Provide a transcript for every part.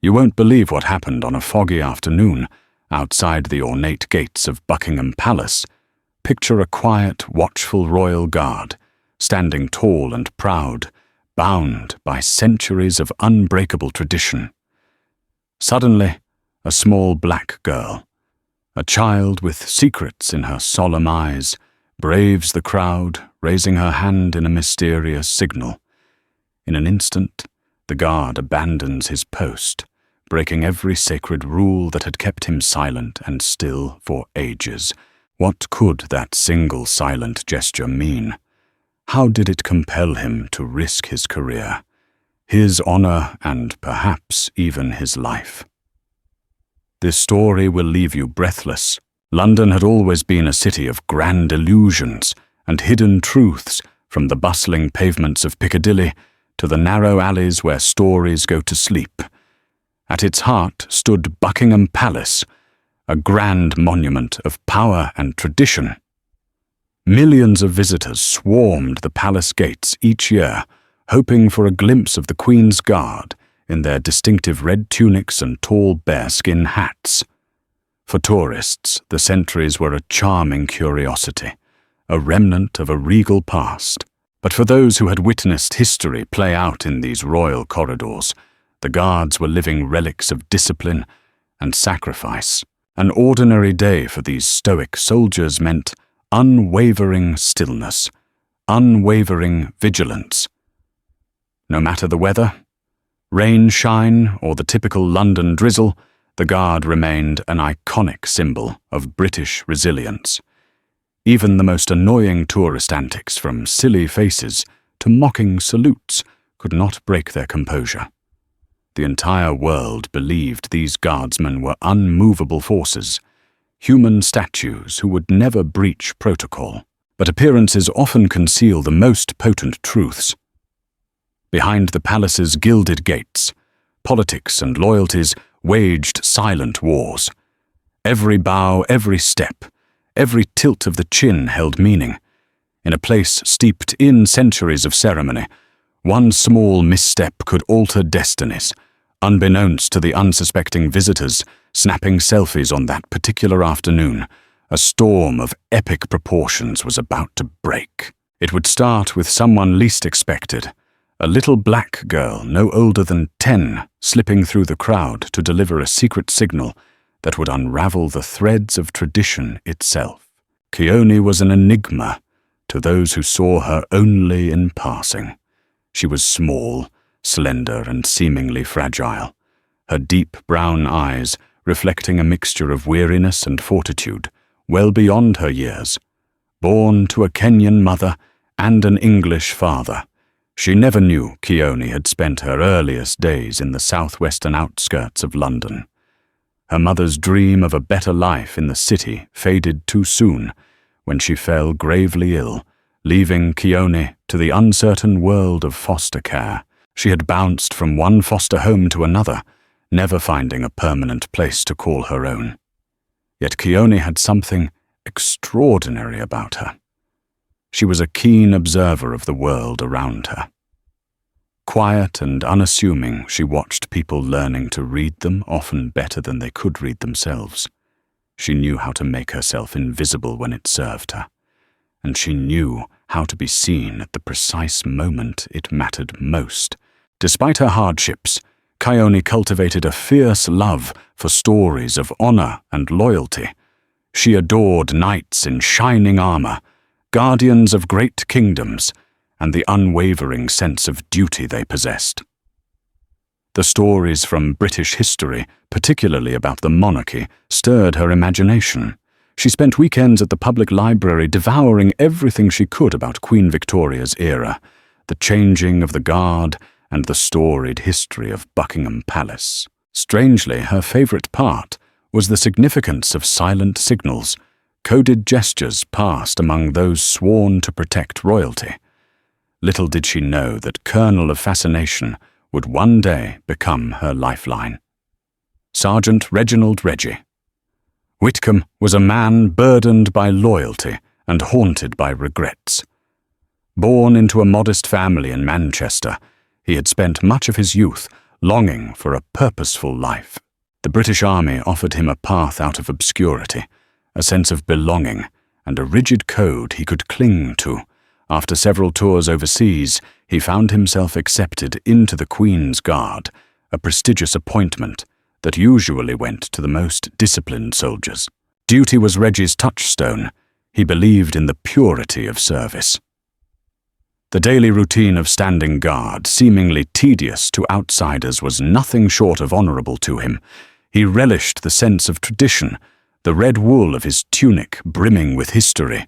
You won't believe what happened on a foggy afternoon outside the ornate gates of Buckingham Palace. Picture a quiet, watchful royal guard, standing tall and proud, bound by centuries of unbreakable tradition. Suddenly, a small black girl, a child with secrets in her solemn eyes, braves the crowd, raising her hand in a mysterious signal. In an instant, the guard abandons his post, breaking every sacred rule that had kept him silent and still for ages. What could that single silent gesture mean? How did it compel him to risk his career, his honor, and perhaps even his life? This story will leave you breathless. London had always been a city of grand illusions and hidden truths, from the bustling pavements of Piccadilly to the narrow alleys where stories go to sleep. At its heart stood Buckingham Palace, a grand monument of power and tradition. Millions of visitors swarmed the palace gates each year, hoping for a glimpse of the Queen's Guard in their distinctive red tunics and tall bearskin hats. For tourists, the sentries were a charming curiosity, a remnant of a regal past. But for those who had witnessed history play out in these royal corridors, the guards were living relics of discipline and sacrifice. An ordinary day for these stoic soldiers meant unwavering stillness, unwavering vigilance. No matter the weather, rain, shine, or the typical London drizzle, the Guard remained an iconic symbol of British resilience. Even the most annoying tourist antics, from silly faces to mocking salutes, could not break their composure. The entire world believed these guardsmen were unmovable forces, human statues who would never breach protocol. But appearances often conceal the most potent truths. Behind the palace's gilded gates, politics and loyalties waged silent wars. Every bow, every step, every tilt of the chin held meaning. In a place steeped in centuries of ceremony, one small misstep could alter destinies, unbeknownst to the unsuspecting visitors snapping selfies on that particular afternoon. A storm of epic proportions was about to break. It would start with someone least expected, a little black girl no older than 10 slipping through the crowd to deliver a secret signal that would unravel the threads of tradition itself. Keone was an enigma to those who saw her only in passing. She was small, slender, and seemingly fragile, her deep brown eyes reflecting a mixture of weariness and fortitude, well beyond her years. Born to a Kenyan mother and an English father, she never knew Keone had spent her earliest days in the southwestern outskirts of London. Her mother's dream of a better life in the city faded too soon when she fell gravely ill, leaving Keone to the uncertain world of foster care. She had bounced from one foster home to another, never finding a permanent place to call her own. Yet Keone had something extraordinary about her. She was a keen observer of the world around her. Quiet and unassuming, she watched people learning to read them, often better than they could read themselves. She knew how to make herself invisible when it served her, and she knew how to be seen at the precise moment it mattered most. Despite her hardships, Keone cultivated a fierce love for stories of honor and loyalty. She adored knights in shining armor, guardians of great kingdoms, and the unwavering sense of duty they possessed. The stories from British history, particularly about the monarchy, stirred her imagination. She spent weekends at the public library devouring everything she could about Queen Victoria's era, the changing of the Guard, and the storied history of Buckingham Palace. Strangely, her favorite part was the significance of silent signals, coded gestures passed among those sworn to protect royalty. Little did she know that Kernel of Fascination would one day become her lifeline. Sergeant Reginald Reggie. Whitcomb was a man burdened by loyalty and haunted by regrets. Born into a modest family in Manchester, he had spent much of his youth longing for a purposeful life. The British Army offered him a path out of obscurity, a sense of belonging, and a rigid code he could cling to. After several tours overseas, he found himself accepted into the Queen's Guard, a prestigious appointment that usually went to the most disciplined soldiers. Duty was Reggie's touchstone. He believed in the purity of service. The daily routine of standing guard, seemingly tedious to outsiders, was nothing short of honorable to him. He relished the sense of tradition, the red wool of his tunic brimming with history.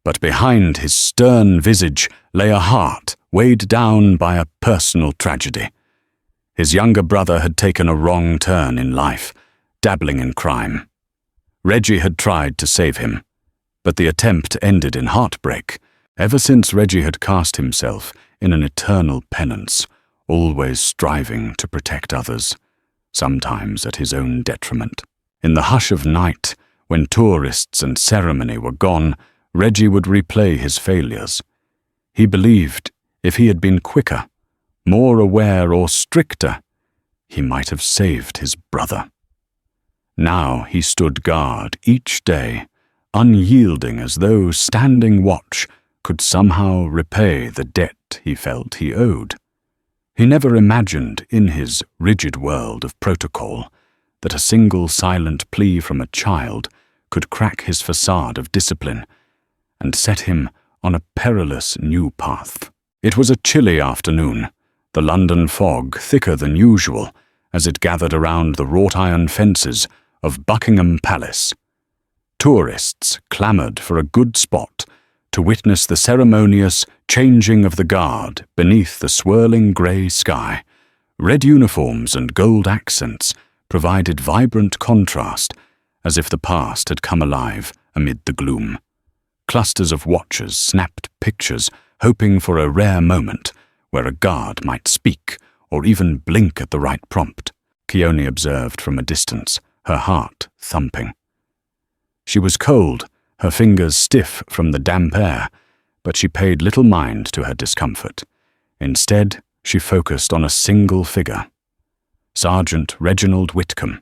But behind his stern visage lay a heart weighed down by a personal tragedy. His younger brother had taken a wrong turn in life, dabbling in crime. Reggie had tried to save him, but the attempt ended in heartbreak. Ever since, Reggie had cast himself in an eternal penance, always striving to protect others, sometimes at his own detriment. In the hush of night, when tourists and ceremony were gone, Reggie would replay his failures. He believed if he had been quicker, more aware or stricter, he might have saved his brother. Now he stood guard each day, unyielding as though standing watch could somehow repay the debt he felt he owed. He never imagined in his rigid world of protocol that a single silent plea from a child could crack his facade of discipline and set him on a perilous new path. It was a chilly afternoon, the London fog thicker than usual as it gathered around the wrought-iron fences of Buckingham Palace. Tourists clamoured for a good spot to witness the ceremonious changing of the guard beneath the swirling grey sky. Red uniforms and gold accents provided vibrant contrast, as if the past had come alive amid the gloom. Clusters of watchers snapped pictures, hoping for a rare moment where a guard might speak or even blink at the right prompt. Keone observed from a distance, her heart thumping. She was cold, her fingers stiff from the damp air, but she paid little mind to her discomfort. Instead, she focused on a single figure, Sergeant Reginald Whitcomb.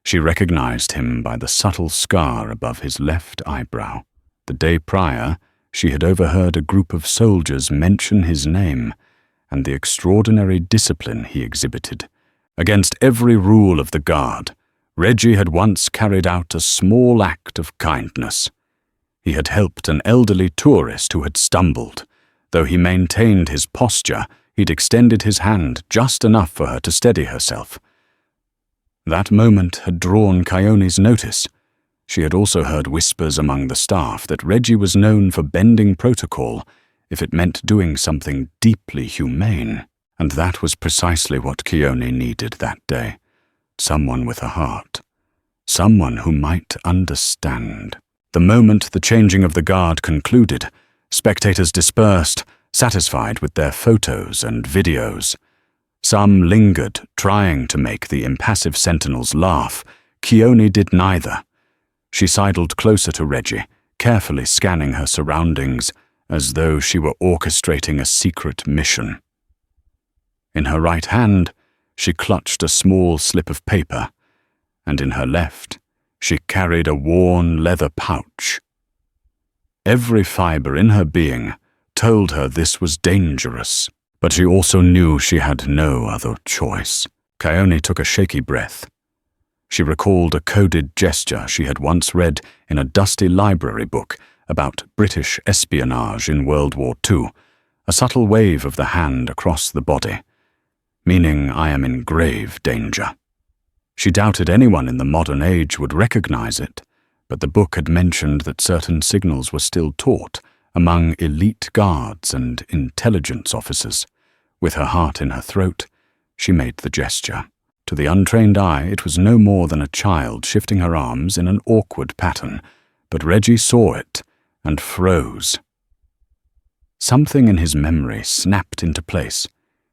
She recognized him by the subtle scar above his left eyebrow. The day prior, she had overheard a group of soldiers mention his name and the extraordinary discipline he exhibited. Against every rule of the guard, Reggie had once carried out a small act of kindness. He had helped an elderly tourist who had stumbled. Though he maintained his posture, he'd extended his hand just enough for her to steady herself. That moment had drawn Keone's notice. She had also heard whispers among the staff that Reggie was known for bending protocol if it meant doing something deeply humane. And that was precisely what Keone needed that day. Someone with a heart. Someone who might understand. The moment the changing of the guard concluded, spectators dispersed, satisfied with their photos and videos. Some lingered, trying to make the impassive sentinels laugh. Keone did neither. She sidled closer to Reggie, carefully scanning her surroundings, as though she were orchestrating a secret mission. In her right hand, she clutched a small slip of paper, and in her left, she carried a worn leather pouch. Every fiber in her being told her this was dangerous, but she also knew she had no other choice. Keone took a shaky breath. She recalled a coded gesture she had once read in a dusty library book about British espionage in World War II, a subtle wave of the hand across the body, meaning I am in grave danger. She doubted anyone in the modern age would recognize it, but the book had mentioned that certain signals were still taught among elite guards and intelligence officers. With her heart in her throat, she made the gesture. To the untrained eye, it was no more than a child shifting her arms in an awkward pattern, but Reggie saw it and froze. Something in his memory snapped into place.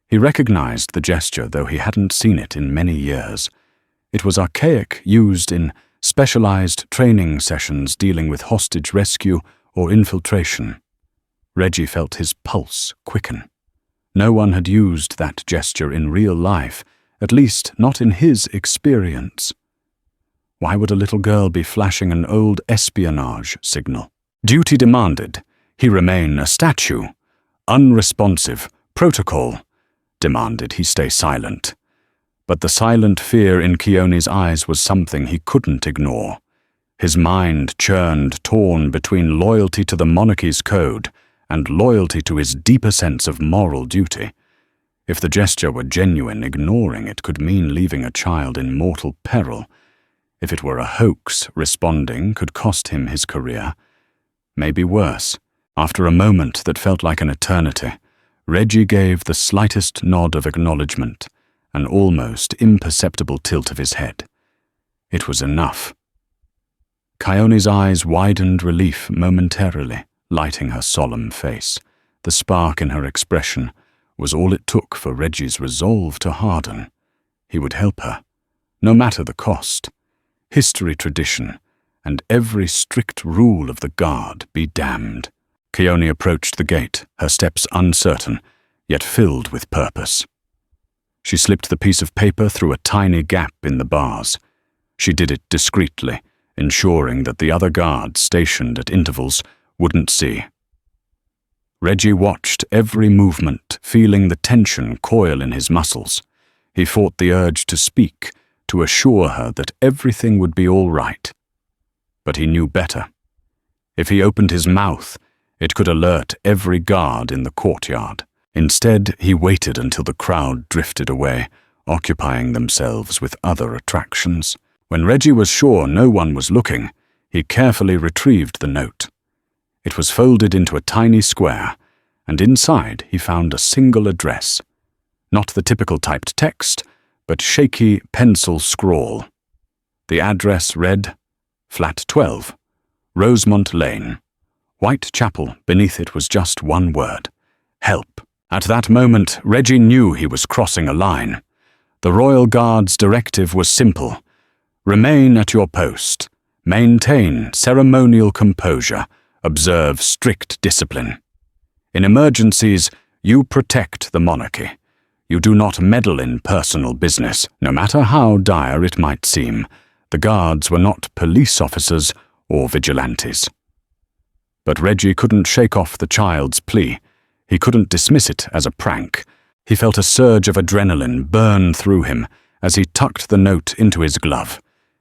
He recognized the gesture, though he hadn't seen it in many years. It was archaic, used in specialized training sessions dealing with hostage rescue or infiltration. Reggie felt his pulse quicken. No one had used that gesture in real life, at least not in his experience. Why would a little girl be flashing an old espionage signal? Duty demanded he remain a statue. Unresponsive. Protocol demanded he stay silent. But the silent fear in Keone's eyes was something he couldn't ignore. His mind churned, torn between loyalty to the monarchy's code and loyalty to his deeper sense of moral duty. If the gesture were genuine, ignoring it could mean leaving a child in mortal peril. If it were a hoax, responding could cost him his career. Maybe worse. After a moment that felt like an eternity, Reggie gave the slightest nod of acknowledgement, an almost imperceptible tilt of his head. It was enough. Keone's eyes widened relief momentarily, lighting her solemn face. The spark in her expression was all it took for Reggie's resolve to harden. He would help her, no matter the cost. History, tradition, and every strict rule of the guard be damned. Keone approached the gate, her steps uncertain, yet filled with purpose. She slipped the piece of paper through a tiny gap in the bars. She did it discreetly, ensuring that the other guards stationed at intervals wouldn't see. Reggie watched every movement, feeling the tension coil in his muscles. He fought the urge to speak, to assure her that everything would be all right. But he knew better. If he opened his mouth, it could alert every guard in the courtyard. Instead, he waited until the crowd drifted away, occupying themselves with other attractions. When Reggie was sure no one was looking, he carefully retrieved the note. It was folded into a tiny square, and inside he found a single address. Not the typical typed text, but shaky pencil scrawl. The address read, Flat 12, Rosemont Lane. Whitechapel, beneath it was just one word, help. At that moment, Reggie knew he was crossing a line. The Royal Guard's directive was simple. Remain at your post. Maintain ceremonial composure. Observe strict discipline. In emergencies, you protect the monarchy. You do not meddle in personal business, no matter how dire it might seem. The guards were not police officers or vigilantes. But Reggie couldn't shake off the child's plea. He couldn't dismiss it as a prank. He felt a surge of adrenaline burn through him as he tucked the note into his glove.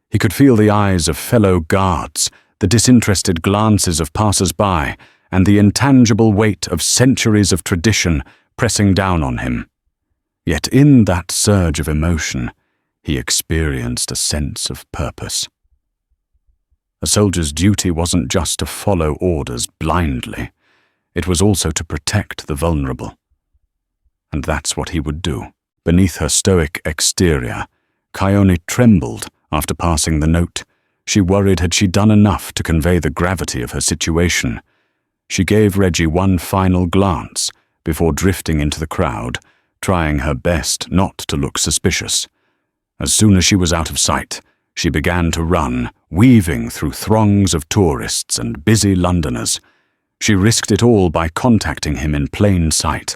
He could feel the eyes of fellow guards, the disinterested glances of passers-by, and the intangible weight of centuries of tradition pressing down on him. Yet in that surge of emotion, he experienced a sense of purpose. A soldier's duty wasn't just to follow orders blindly. It was also to protect the vulnerable. And that's what he would do. Beneath her stoic exterior, Keone trembled after passing the note. She worried had she done enough to convey the gravity of her situation. She gave Reggie one final glance before drifting into the crowd, trying her best not to look suspicious. As soon as she was out of sight, she began to run, weaving through throngs of tourists and busy Londoners. She risked it all by contacting him in plain sight.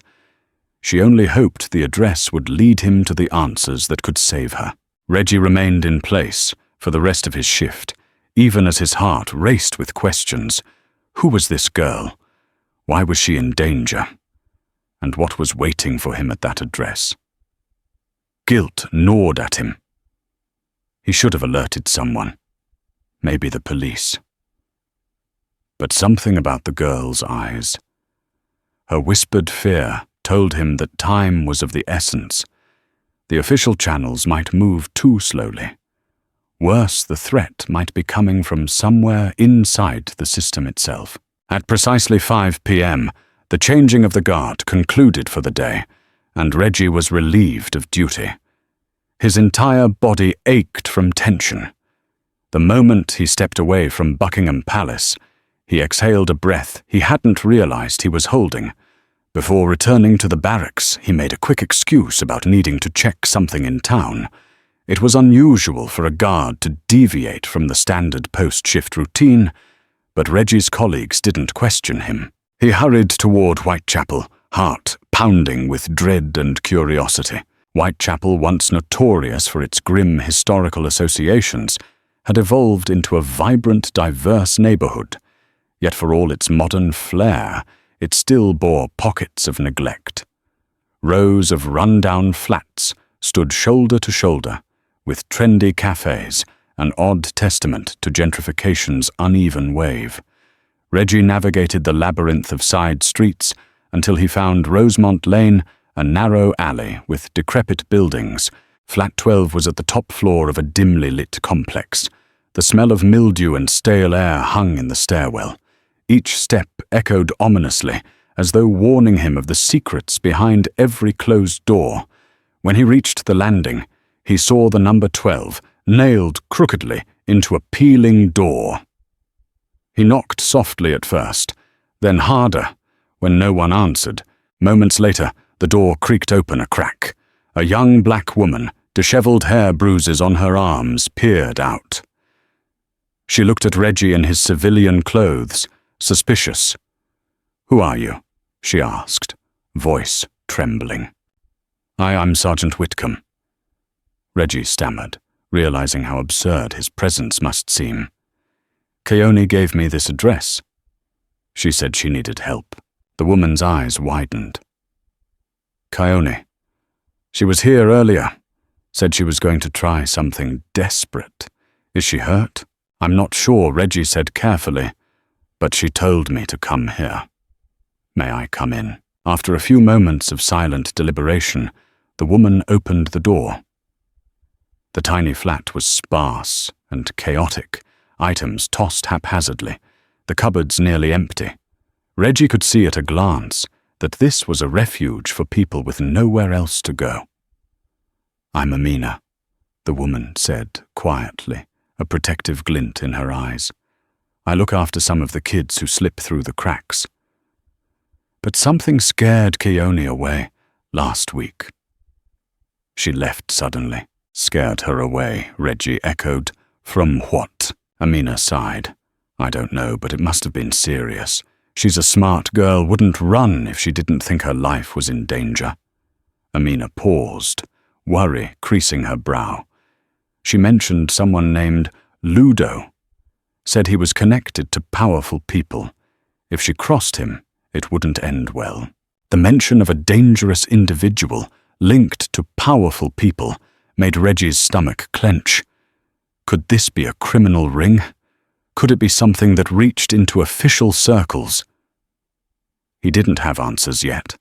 She only hoped the address would lead him to the answers that could save her. Reggie remained in place for the rest of his shift, even as his heart raced with questions. Who was this girl? Why was she in danger? And what was waiting for him at that address? Guilt gnawed at him. He should have alerted someone, maybe the police. But something about the girl's eyes. Her whispered fear told him that time was of the essence. The official channels might move too slowly. Worse, the threat might be coming from somewhere inside the system itself. At precisely 5 p.m., the changing of the guard concluded for the day, and Reggie was relieved of duty. His entire body ached from tension. The moment he stepped away from Buckingham Palace, he exhaled a breath he hadn't realized he was holding. Before returning to the barracks, he made a quick excuse about needing to check something in town. It was unusual for a guard to deviate from the standard post-shift routine, but Reggie's colleagues didn't question him. He hurried toward Whitechapel, heart pounding with dread and curiosity. Whitechapel, once notorious for its grim historical associations, had evolved into a vibrant, diverse neighborhood. Yet for all its modern flair, it still bore pockets of neglect. Rows of run-down flats stood shoulder to shoulder, with trendy cafes, an odd testament to gentrification's uneven wave. Reggie navigated the labyrinth of side streets until he found Rosemont Lane, a narrow alley with decrepit buildings. Flat 12 was at the top floor of a dimly lit complex. The smell of mildew and stale air hung in the stairwell. Each step echoed ominously, as though warning him of the secrets behind every closed door. When he reached the landing, he saw the number 12 nailed crookedly into a peeling door. He knocked softly at first, then harder. When no one answered, moments later, the door creaked open a crack. A young black woman, disheveled hair bruises on her arms, peered out. She looked at Reggie in his civilian clothes, suspicious. "Who are you?" she asked, voice trembling. I'm Sergeant Whitcomb." Reggie stammered, realizing how absurd his presence must seem. "Keone gave me this address. She said she needed help." The woman's eyes widened. "Keone. She was here earlier. Said she was going to try something desperate. Is she hurt?" "I'm not sure," Reggie said carefully, "but she told me to come here." "May I come in?" After a few moments of silent deliberation, the woman opened the door. The tiny flat was sparse and chaotic, items tossed haphazardly, the cupboards nearly empty. Reggie could see at a glance that this was a refuge for people with nowhere else to go. "I'm Amina," the woman said quietly, a protective glint in her eyes. "I look after some of the kids who slip through the cracks. But something scared Keone away last week." "She left suddenly." "Scared her away," Reggie echoed. "From what?" Amina sighed. "I don't know, but it must have been serious. She's a smart girl, wouldn't run if she didn't think her life was in danger." Amina paused, worry creasing her brow. She mentioned someone named Ludo, said he was connected to powerful people. If she crossed him, it wouldn't end well. The mention of a dangerous individual linked to powerful people made Reggie's stomach clench. Could this be a criminal ring? Could it be something that reached into official circles? He didn't have answers yet,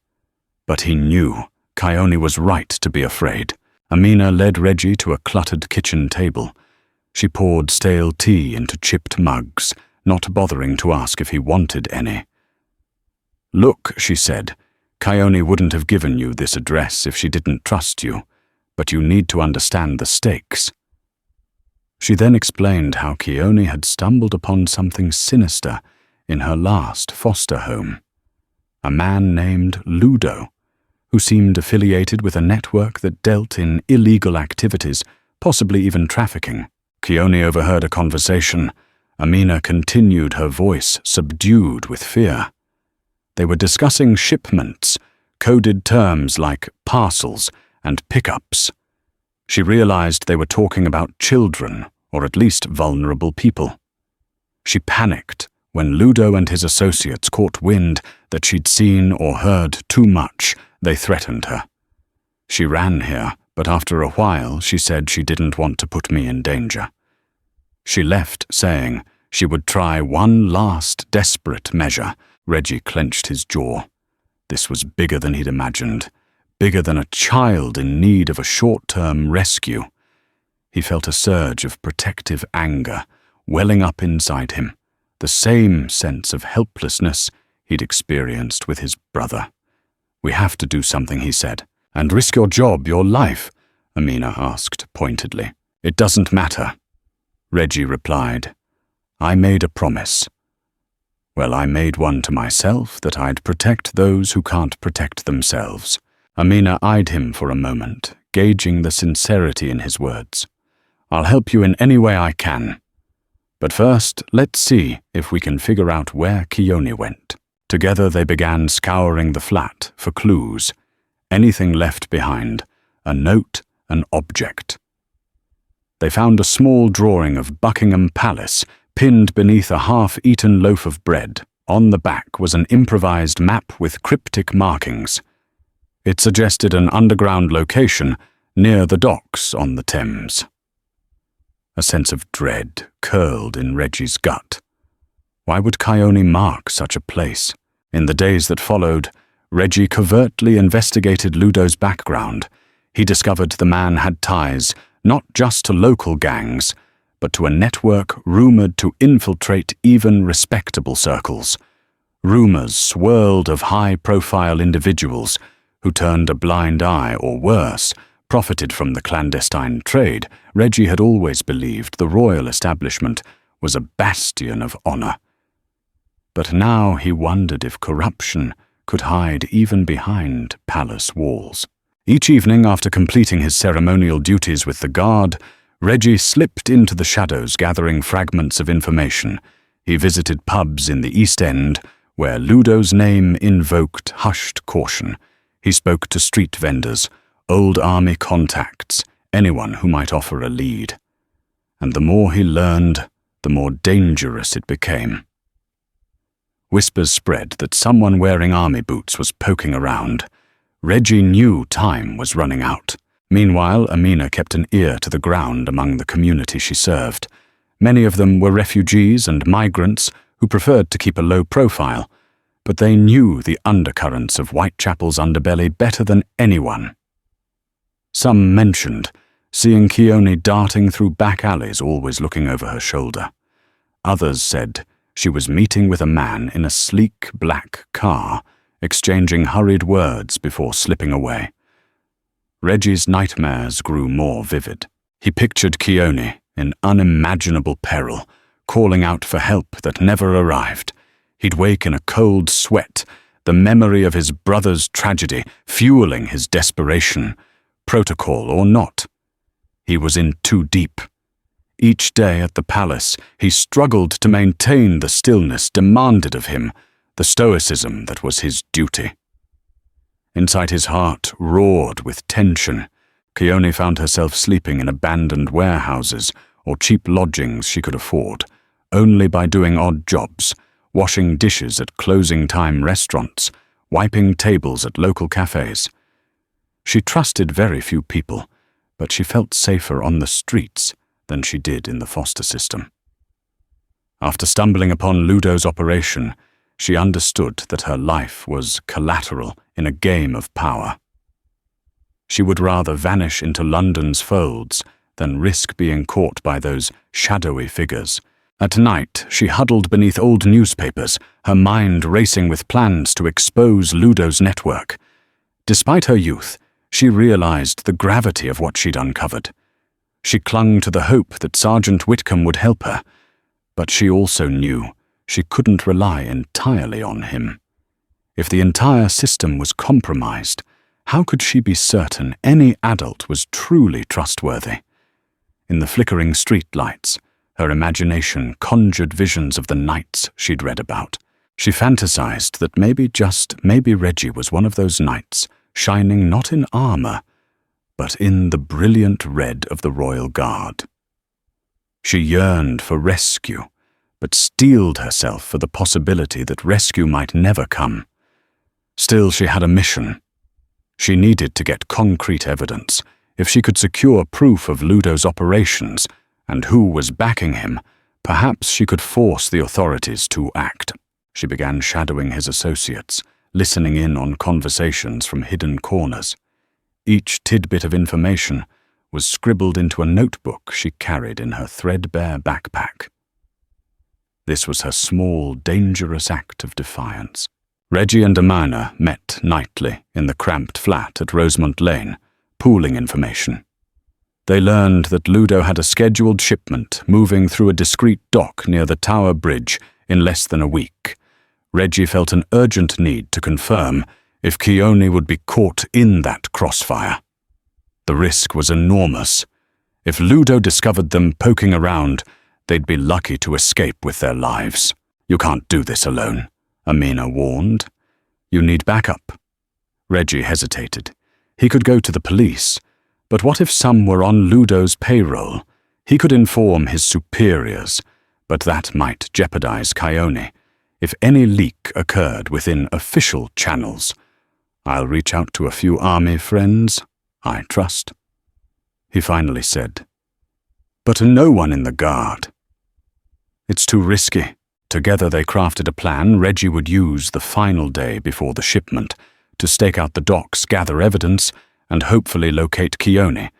but he knew Keone was right to be afraid. Amina led Reggie to a cluttered kitchen table. She poured stale tea into chipped mugs, not bothering to ask if he wanted any. "Look," she said, "Keone wouldn't have given you this address if she didn't trust you, but you need to understand the stakes." She then explained how Keone had stumbled upon something sinister in her last foster home. A man named Ludo, who seemed affiliated with a network that dealt in illegal activities, possibly even trafficking. Keone overheard a conversation. Amina continued, her voice subdued with fear. They were discussing shipments, coded terms like parcels and pickups. She realized they were talking about children, or at least vulnerable people. She panicked when Ludo and his associates caught wind that she'd seen or heard too much. They threatened her. "She ran here, but after a while she said she didn't want to put me in danger. She left saying she would try one last desperate measure." Reggie clenched his jaw. This was bigger than he'd imagined, bigger than a child in need of a short-term rescue. He felt a surge of protective anger welling up inside him, the same sense of helplessness he'd experienced with his brother. "We have to do something," he said. "And risk your job, your life?" Amina asked pointedly. "It doesn't matter," Reggie replied. "I made a promise. Well, I made one to myself that I'd protect those who can't protect themselves." Amina eyed him for a moment, gauging the sincerity in his words. "I'll help you in any way I can. But first, let's see if we can figure out where Keone went." Together they began scouring the flat for clues, anything left behind, a note, an object. They found a small drawing of Buckingham Palace pinned beneath a half-eaten loaf of bread. On the back was an improvised map with cryptic markings. It suggested an underground location near the docks on the Thames. A sense of dread curled in Reggie's gut. Why would Keone mark such a place? In the days that followed, Reggie covertly investigated Ludo's background. He discovered the man had ties not just to local gangs, but to a network rumored to infiltrate even respectable circles. Rumors swirled of high-profile individuals who turned a blind eye, or worse, profited from the clandestine trade. Reggie had always believed the royal establishment was a bastion of honor. But now he wondered if corruption could hide even behind palace walls. Each evening, after completing his ceremonial duties with the guard, Reggie slipped into the shadows, gathering fragments of information. He visited pubs in the East End, where Ludo's name invoked hushed caution. He spoke to street vendors, old army contacts, anyone who might offer a lead. And the more he learned, the more dangerous it became. Whispers spread that someone wearing army boots was poking around. Reggie knew time was running out. Meanwhile, Amina kept an ear to the ground among the community she served. Many of them were refugees and migrants who preferred to keep a low profile, but they knew the undercurrents of Whitechapel's underbelly better than anyone. Some mentioned seeing Keone darting through back alleys, always looking over her shoulder. Others said she was meeting with a man in a sleek black car, exchanging hurried words before slipping away. Reggie's nightmares grew more vivid. He pictured Keone in unimaginable peril, calling out for help that never arrived. He'd wake in a cold sweat, the memory of his brother's tragedy fueling his desperation, protocol or not. He was in too deep. Each day at the palace, he struggled to maintain the stillness demanded of him, the stoicism that was his duty. Inside his heart roared with tension. Keone found herself sleeping in abandoned warehouses or cheap lodgings she could afford, only by doing odd jobs, washing dishes at closing-time restaurants, wiping tables at local cafes. She trusted very few people, but she felt safer on the streets than she did in the foster system. After stumbling upon Ludo's operation, she understood that her life was collateral in a game of power. She would rather vanish into London's folds than risk being caught by those shadowy figures. At night, she huddled beneath old newspapers, her mind racing with plans to expose Ludo's network. Despite her youth, she realized the gravity of what she'd uncovered. She clung to the hope that Sergeant Whitcomb would help her, but she also knew she couldn't rely entirely on him. If the entire system was compromised, how could she be certain any adult was truly trustworthy? In the flickering streetlights, her imagination conjured visions of the knights she'd read about. She fantasized that maybe Reggie was one of those knights, shining not in armor, but in the brilliant red of the royal guard. She yearned for rescue, but steeled herself for the possibility that rescue might never come. Still, she had a mission. She needed to get concrete evidence. If she could secure proof of Ludo's operations and who was backing him, perhaps she could force the authorities to act. She began shadowing his associates, listening in on conversations from hidden corners. Each tidbit of information was scribbled into a notebook she carried in her threadbare backpack. This was her small, dangerous act of defiance. Reggie and Amina met nightly in the cramped flat at Rosemont Lane, pooling information. They learned that Ludo had a scheduled shipment moving through a discreet dock near the Tower Bridge in less than a week. Reggie felt an urgent need to confirm if Keone would be caught in that crossfire. The risk was enormous. If Ludo discovered them poking around, they'd be lucky to escape with their lives. "You can't do this alone," Amina warned. "You need backup." Reggie hesitated. He could go to the police, But what if some were on Ludo's payroll? He could inform his superiors, but that might jeopardize Chione. If any leak occurred within official channels, I'll reach out to a few army friends I trust. He finally said, but no one in the guard. It's too risky. Together they crafted a plan Reggie would use the final day before the shipment to stake out the docks, gather evidence, and hopefully locate Chione.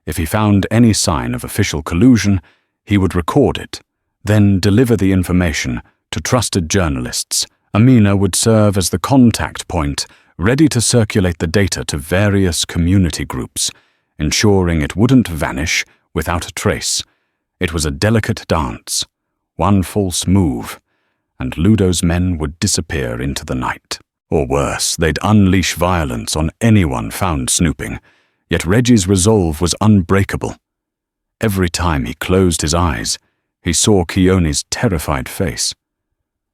If he found any sign of official collusion, he would record it, then deliver the information to trusted journalists. Amina would serve as the contact point, ready to circulate the data to various community groups, ensuring it wouldn't vanish without a trace. It was a delicate dance. One false move, and Ludo's men would disappear into the night. Or worse, they'd unleash violence on anyone found snooping. Yet Reggie's resolve was unbreakable. Every time he closed his eyes, he saw Chione's terrified face.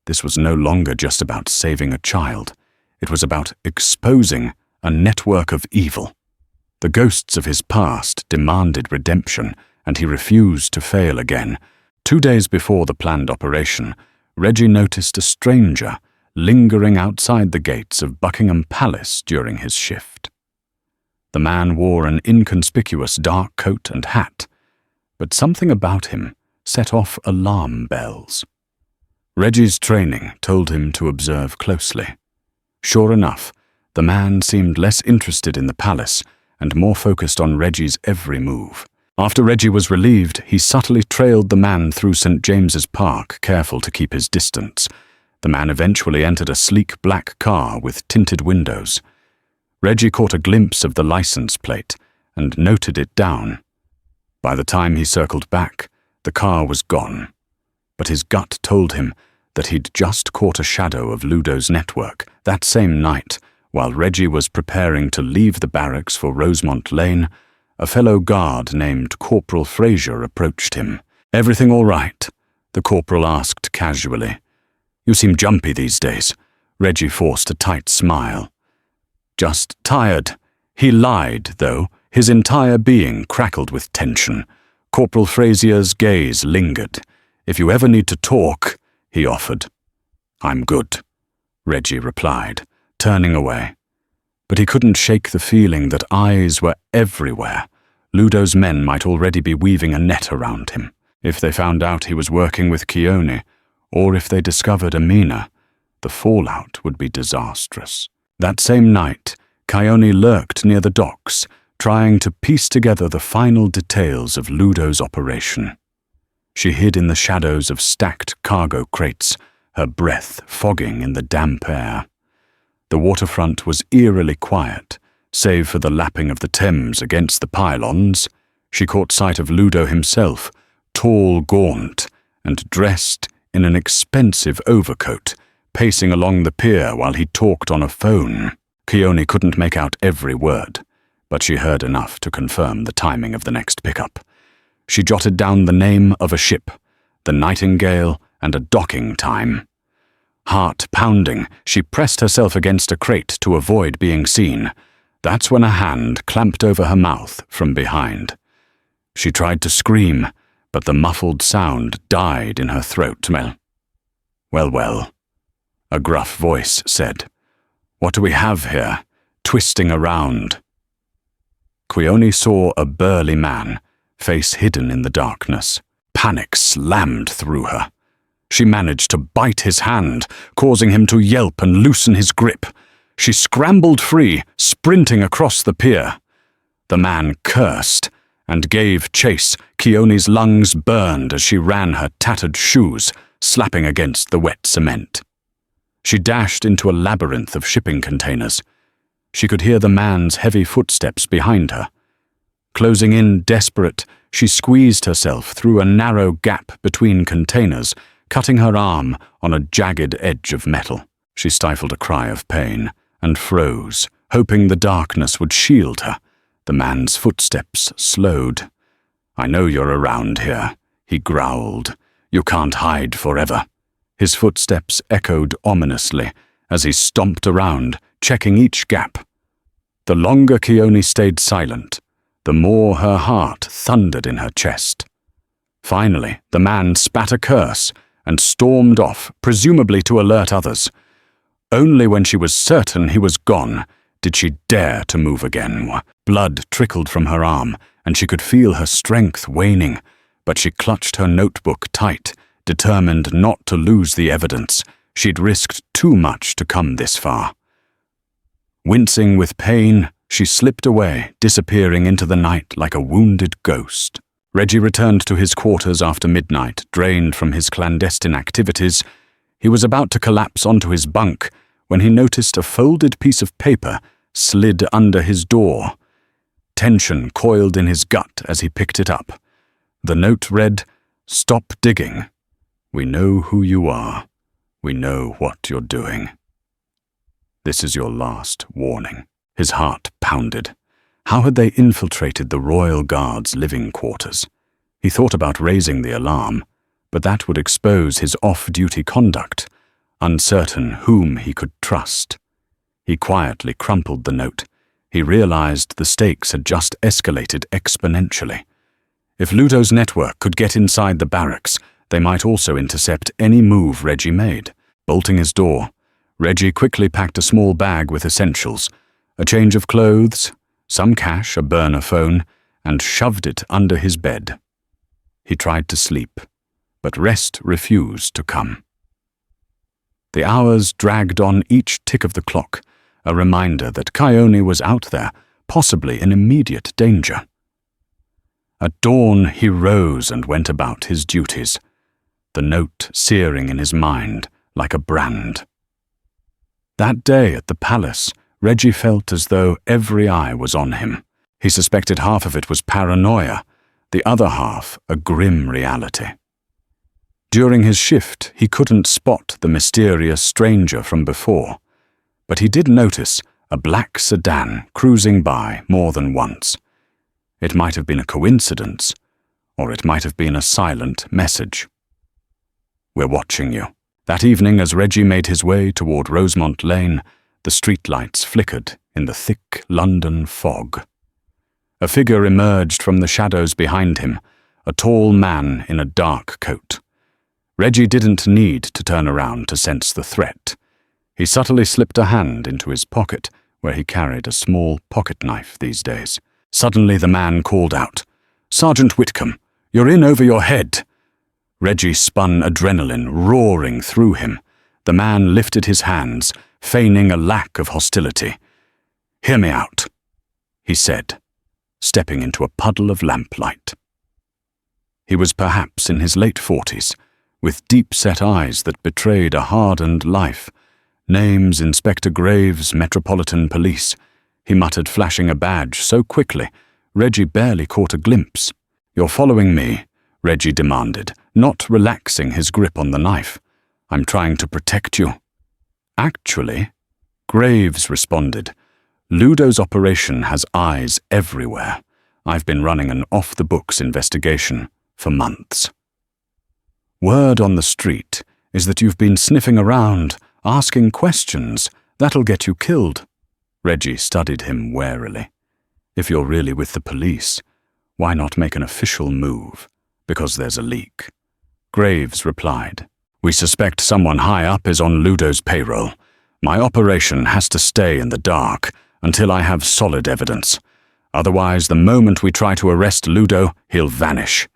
This was no longer just about saving a child. It was about exposing a network of evil. The ghosts of his past demanded redemption, and he refused to fail again. 2 days before the planned operation, Reggie noticed a stranger lingering outside the gates of Buckingham Palace during his shift. The man wore an inconspicuous dark coat and hat, but something about him set off alarm bells. Reggie's training told him to observe closely. Sure enough, the man seemed less interested in the palace and more focused on Reggie's every move. After Reggie was relieved, he subtly trailed the man through St. James's Park, careful to keep his distance. The man eventually entered a sleek black car with tinted windows. Reggie caught a glimpse of the license plate and noted it down. By the time he circled back, the car was gone. But his gut told him that he'd just caught a shadow of Ludo's network. That same night, while Reggie was preparing to leave the barracks for Rosemont Lane, a fellow guard named Corporal Fraser approached him. "Everything all right?" the corporal asked casually. "You seem jumpy these days." Reggie forced a tight smile. "Just tired." He lied, though. His entire being crackled with tension. Corporal Fraser's gaze lingered. "If you ever need to talk," he offered. "I'm good," Reggie replied, turning away. But he couldn't shake the feeling that eyes were everywhere. Ludo's men might already be weaving a net around him. If they found out he was working with Chione, or if they discovered Amina, the fallout would be disastrous. That same night, Chione lurked near the docks, trying to piece together the final details of Ludo's operation. She hid in the shadows of stacked cargo crates, her breath fogging in the damp air. The waterfront was eerily quiet, save for the lapping of the Thames against the pylons. She caught sight of Ludo himself, tall, gaunt, and dressed in an expensive overcoat, pacing along the pier while he talked on a phone. Chione couldn't make out every word, but she heard enough to confirm the timing of the next pickup. She jotted down the name of a ship, the Nightingale, and a docking time. Heart pounding, she pressed herself against a crate to avoid being seen. That's when a hand clamped over her mouth from behind. She tried to scream, but the muffled sound died in her throat. Well, a gruff voice said. "What do we have here?" Twisting around. Chione saw a burly man, face hidden in the darkness. Panic slammed through her. She managed to bite his hand, causing him to yelp and loosen his grip. She scrambled free, sprinting across the pier. The man cursed and gave chase. Chione's lungs burned as she ran her tattered shoes, slapping against the wet cement. She dashed into a labyrinth of shipping containers. She could hear the man's heavy footsteps behind her. Closing in desperate, she squeezed herself through a narrow gap between containers, cutting her arm on a jagged edge of metal. She stifled a cry of pain and froze, hoping the darkness would shield her. The man's footsteps slowed. "I know you're around here," he growled. "You can't hide forever." His footsteps echoed ominously as he stomped around, checking each gap. The longer Chione stayed silent, the more her heart thundered in her chest. Finally, the man spat a curse and stormed off, presumably to alert others. Only when she was certain he was gone did she dare to move again. Blood trickled from her arm, and she could feel her strength waning, but she clutched her notebook tight, determined not to lose the evidence. She'd risked too much to come this far. Wincing with pain, she slipped away, disappearing into the night like a wounded ghost. Reggie returned to his quarters after midnight, drained from his clandestine activities. He was about to collapse onto his bunk when he noticed a folded piece of paper slid under his door. Tension coiled in his gut as he picked it up. The note read, "Stop digging. We know who you are. We know what you're doing. This is your last warning." His heart pounded. How had they infiltrated the royal guard's living quarters? He thought about raising the alarm, but that would expose his off-duty conduct, uncertain whom he could trust. He quietly crumpled the note. He realized the stakes had just escalated exponentially. If Ludo's network could get inside the barracks, they might also intercept any move Reggie made. Bolting his door, Reggie quickly packed a small bag with essentials, a change of clothes, some cash, a burner phone, and shoved it under his bed. He tried to sleep, but rest refused to come. The hours dragged on each tick of the clock, a reminder that Kione was out there, possibly in immediate danger. At dawn he rose and went about his duties, the note searing in his mind like a brand. That day at the palace, Reggie felt as though every eye was on him. He suspected half of it was paranoia, the other half a grim reality. During his shift, he couldn't spot the mysterious stranger from before, but he did notice a black sedan cruising by more than once. It might have been a coincidence, or it might have been a silent message. "We're watching you." That evening, as Reggie made his way toward Rosemont Lane, the streetlights flickered in the thick London fog. A figure emerged from the shadows behind him, a tall man in a dark coat. Reggie didn't need to turn around to sense the threat. He subtly slipped a hand into his pocket, where he carried a small pocket knife these days. Suddenly the man called out, "Sergeant Whitcomb, you're in over your head." Reggie spun, adrenaline roaring through him. The man lifted his hands, feigning a lack of hostility. "Hear me out," he said, stepping into a puddle of lamplight. He was perhaps in his late 40s, with deep-set eyes that betrayed a hardened life. Names Inspector Graves, Metropolitan Police. He muttered, flashing a badge so quickly, Reggie barely caught a glimpse. "You're following me," Reggie demanded, not relaxing his grip on the knife. "I'm trying to protect you." "Actually," Graves responded, "Ludo's operation has eyes everywhere. I've been running an off-the-books investigation for months. Word on the street is that you've been sniffing around, asking questions. That'll get you killed." Reggie studied him warily. "If you're really with the police, why not make an official move? Because there's a leak." Graves replied, "We suspect someone high up is on Ludo's payroll. My operation has to stay in the dark until I have solid evidence. Otherwise, the moment we try to arrest Ludo, he'll vanish."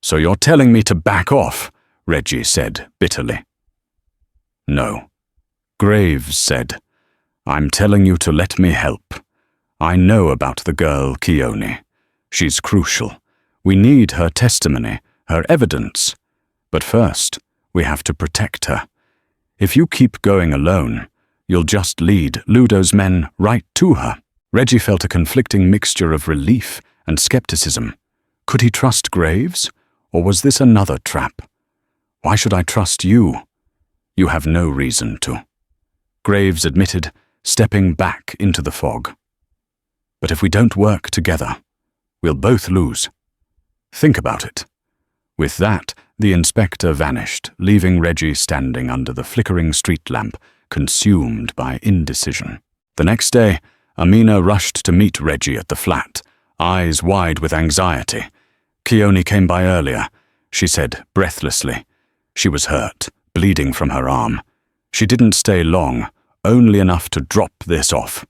"So you're telling me to back off?" Reggie said bitterly. "No," Graves said. "I'm telling you to let me help. I know about the girl Kione. She's crucial. We need her testimony, her evidence. But first, we have to protect her. If you keep going alone, you'll just lead Ludo's men right to her." Reggie felt a conflicting mixture of relief and skepticism. Could he trust Graves, or was this another trap? "Why should I trust you?" "You have no reason to," Graves admitted, stepping back into the fog. "But if we don't work together, we'll both lose. Think about it." With that, the inspector vanished, leaving Reggie standing under the flickering street lamp, consumed by indecision. The next day, Amina rushed to meet Reggie at the flat, eyes wide with anxiety. "Keone came by earlier," she said breathlessly. She was hurt, bleeding from her arm. She didn't stay long, only enough to drop this off.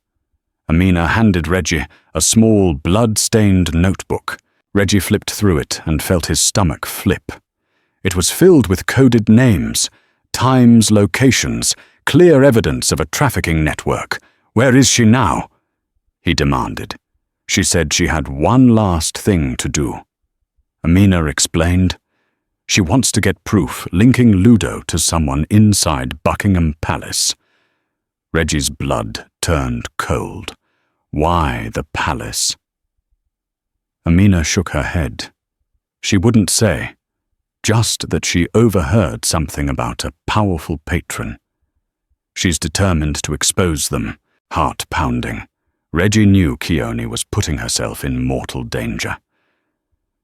Amina handed Reggie a small, blood-stained notebook. Reggie flipped through it and felt his stomach flip. It was filled with coded names, times, locations, clear evidence of a trafficking network. "Where is she now?" he demanded. She said she had one last thing to do. Amina explained. She wants to get proof linking Ludo to someone inside Buckingham Palace. Reggie's blood turned cold. Why the palace? Amina shook her head. She wouldn't say, just that she overheard something about a powerful patron. She's determined to expose them, heart pounding. Reggie knew Keone was putting herself in mortal danger.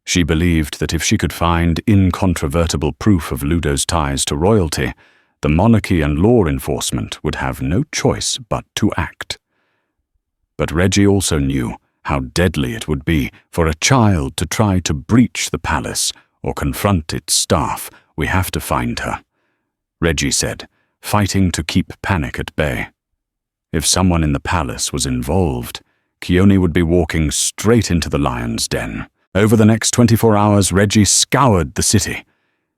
She believed that if she could find incontrovertible proof of Ludo's ties to royalty, the monarchy and law enforcement would have no choice but to act. But Reggie also knew how deadly it would be for a child to try to breach the palace or confront its staff. "We have to find her," Reggie said, fighting to keep panic at bay. If someone in the palace was involved, Keone would be walking straight into the lion's den. Over the next 24 hours, Reggie scoured the city.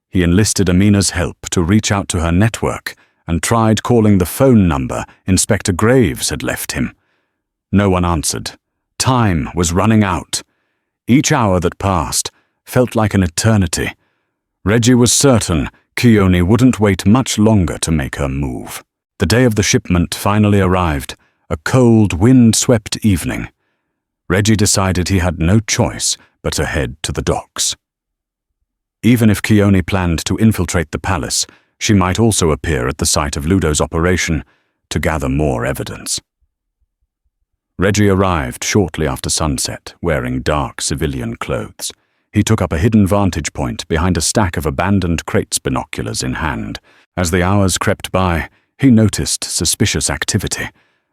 He enlisted Amina's help to reach out to her network and tried calling the phone number Inspector Graves had left him. No one answered. Time was running out. Each hour that passed felt like an eternity. Reggie was certain Keone wouldn't wait much longer to make her move. The day of the shipment finally arrived, a cold, wind-swept evening. Reggie decided he had no choice but to head to the docks. Even if Keone planned to infiltrate the palace, she might also appear at the site of Ludo's operation to gather more evidence. Reggie arrived shortly after sunset, wearing dark civilian clothes. He took up a hidden vantage point behind a stack of abandoned crates, binoculars in hand. As the hours crept by, he noticed suspicious activity.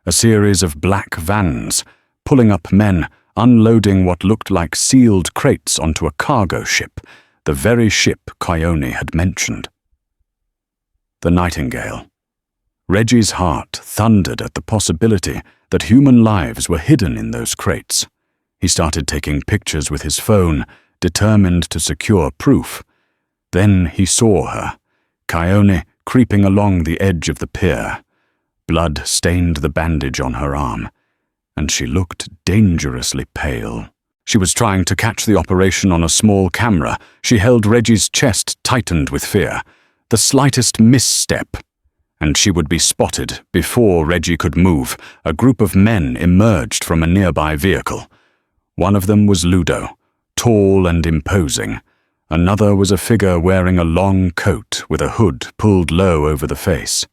A series of black vans, pulling up men, unloading what looked like sealed crates onto a cargo ship, the very ship Keone had mentioned. The Nightingale. Reggie's heart thundered at the possibility that human lives were hidden in those crates. He started taking pictures with his phone, determined to secure proof. Then he saw her, Keone creeping along the edge of the pier. Blood stained the bandage on her arm, and she looked dangerously pale. She was trying to catch the operation on a small camera. She held Reggie's chest tightened with fear. The slightest misstep, and she would be spotted before Reggie could move. A group of men emerged from a nearby vehicle. One of them was Ludo, tall and imposing. Another was a figure wearing a long coat with a hood pulled low over the face.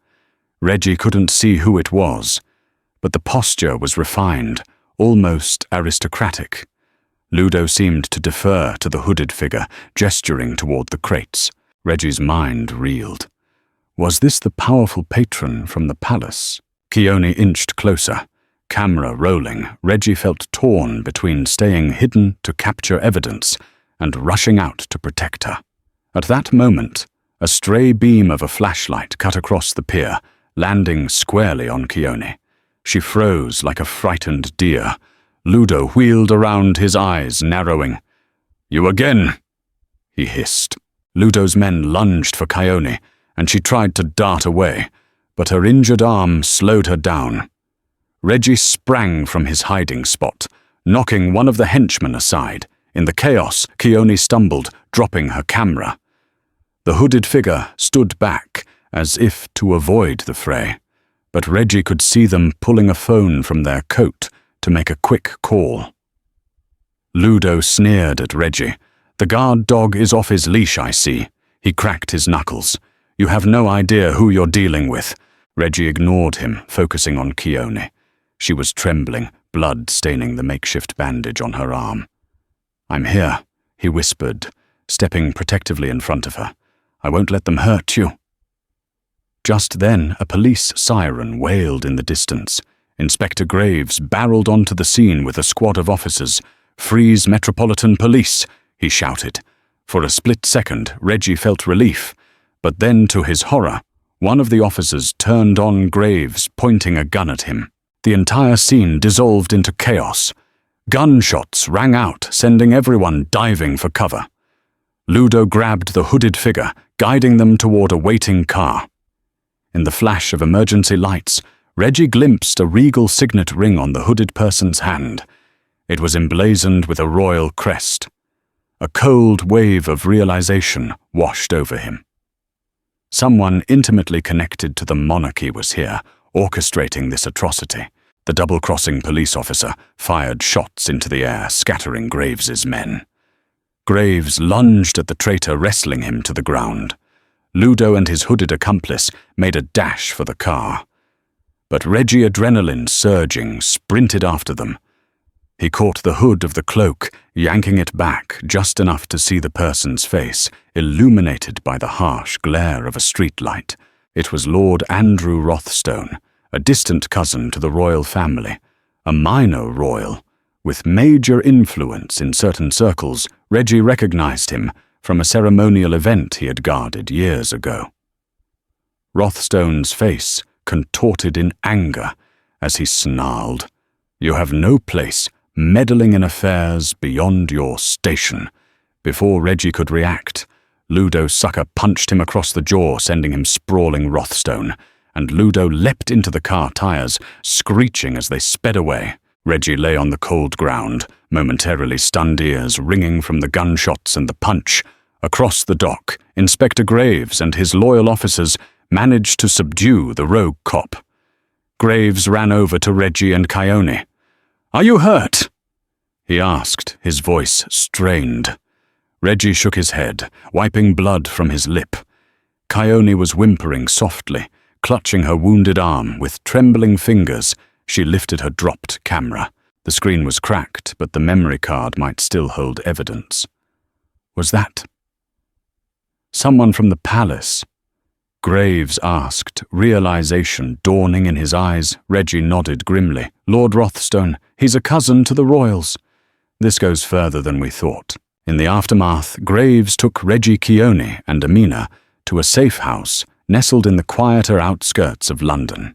Reggie couldn't see who it was, but the posture was refined, almost aristocratic. Ludo seemed to defer to the hooded figure, gesturing toward the crates. Reggie's mind reeled. Was this the powerful patron from the palace? Keone inched closer. Camera rolling, Reggie felt torn between staying hidden to capture evidence and rushing out to protect her. At that moment, a stray beam of a flashlight cut across the pier, landing squarely on Keone. She froze like a frightened deer. Ludo wheeled around, his eyes narrowing. "You again," he hissed. Ludo's men lunged for Keone, and she tried to dart away, but her injured arm slowed her down. Reggie sprang from his hiding spot, knocking one of the henchmen aside. In the chaos, Keone stumbled, dropping her camera. The hooded figure stood back, as if to avoid the fray, but Reggie could see them pulling a phone from their coat to make a quick call. Ludo sneered at Reggie. "The guard dog is off his leash, I see." He cracked his knuckles. "You have no idea who you're dealing with." Reggie ignored him, focusing on Keone. She was trembling, blood staining the makeshift bandage on her arm. "I'm here," he whispered, stepping protectively in front of her. "I won't let them hurt you." Just then, a police siren wailed in the distance. Inspector Graves barreled onto the scene with a squad of officers. "Freeze Metropolitan Police!" he shouted. For a split second, Reggie felt relief, but then, to his horror, one of the officers turned on Graves, pointing a gun at him. The entire scene dissolved into chaos. Gunshots rang out, sending everyone diving for cover. Ludo grabbed the hooded figure, guiding them toward a waiting car. In the flash of emergency lights, Reggie glimpsed a regal signet ring on the hooded person's hand. It was emblazoned with a royal crest. A cold wave of realization washed over him. Someone intimately connected to the monarchy was here, orchestrating this atrocity. The double-crossing police officer fired shots into the air, scattering Graves's men. Graves lunged at the traitor, wrestling him to the ground. Ludo and his hooded accomplice made a dash for the car. But Reggie, adrenaline surging, sprinted after them. He caught the hood of the cloak, yanking it back just enough to see the person's face, illuminated by the harsh glare of a streetlight. It was Lord Andrew Rothstone, a distant cousin to the royal family, a minor royal. With major influence in certain circles, Reggie recognized him from a ceremonial event he had guarded years ago. Rothstone's face contorted in anger as he snarled, "You have no place meddling in affairs beyond your station." Before Reggie could react, Ludo sucker punched him across the jaw, sending him sprawling. Rothstone and Ludo leapt into the car tires, screeching as they sped away. Reggie lay on the cold ground, momentarily stunned, ears ringing from the gunshots and the punch. Across the dock, Inspector Graves and his loyal officers managed to subdue the rogue cop. Graves ran over to Reggie and Keone. "Are you hurt?" he asked, his voice strained. Reggie shook his head, wiping blood from his lip. Keone was whimpering softly, clutching her wounded arm. With trembling fingers, she lifted her dropped camera. The screen was cracked, but the memory card might still hold evidence. Was that someone from the palace? Graves asked, realization dawning in his eyes. Reggie nodded grimly. "Lord Rothstone, he's a cousin to the royals." "This goes further than we thought." In the aftermath, Graves took Reggie, Keone, and Amina to a safe house nestled in the quieter outskirts of London.